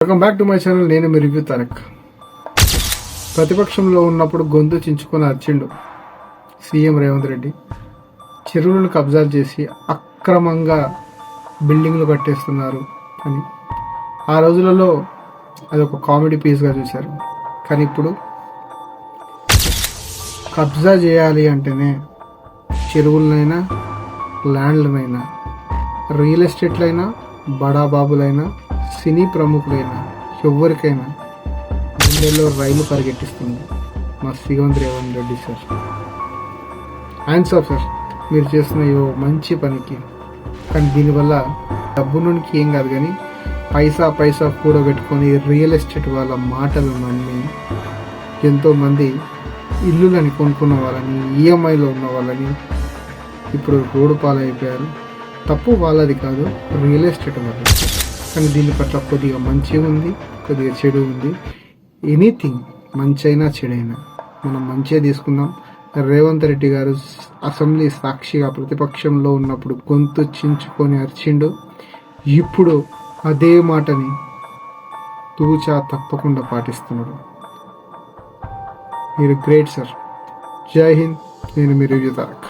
Welcome back to my channel. నేను మీ review Tarak. ప్రతిపక్షంలో ఉన్నప్పుడు గొంతు చించుకొని అర్చిండు సీఎం రేవంత్ రెడ్డి. చెరువులను కబ్జాలు చేసి అక్రమంగా బిల్డింగ్లు కట్టేస్తున్నారు అని ఆ రోజులలో అదొక కామెడీ పీస్గా చూశారు. కానీ ఇప్పుడు కబ్జా చేయాలి అంటేనే చెరువులనైనా ల్యాండ్లనైనా రియల్ ఎస్టేట్లైనా బడాబాబులైనా సినీ ప్రముఖులైనా ఎవరికైనా గుండెల్లో రైలు పరిగెట్టిస్తుంది మా CM Revanth Reddy sir. Hands of sir, మీరు చేస్తున్న ఈ మంచి పనికి. కానీ దీనివల్ల డబ్బు నుండి ఏం కాదు, కానీ పైసా కూడబెట్టుకొని రియల్ ఎస్టేట్ వాళ్ళ మాటలు నమ్మి ఎంతోమంది ఇల్లులని కొనుక్కున్న వాళ్ళని, ఈఎంఐలో ఉన్న వాళ్ళని ఇప్పుడు రోడ్డు పాలైపోయారు. తప్పు వాళ్ళది కాదు, రియల్ ఎస్టేట్ వాళ్ళది. కానీ దీని పట్ల కొద్దిగా మంచి ఉంది, కొద్దిగా చెడు ఉంది. ఎనీథింగ్ మంచి అయినా చెడైనా మనం మంచిగా తీసుకుందాం. రేవంత్ రెడ్డి గారు అసెంబ్లీ సాక్షిగా ప్రతిపక్షంలో ఉన్నప్పుడు గొంతు చించుకొని అరిచిండు. ఇప్పుడు అదే మాటని తూచా తప్పకుండా పాటిస్తున్నాడు. మీరు గ్రేట్ సార్. జై హింద్. నేను మీ రివ్యూ తారక్.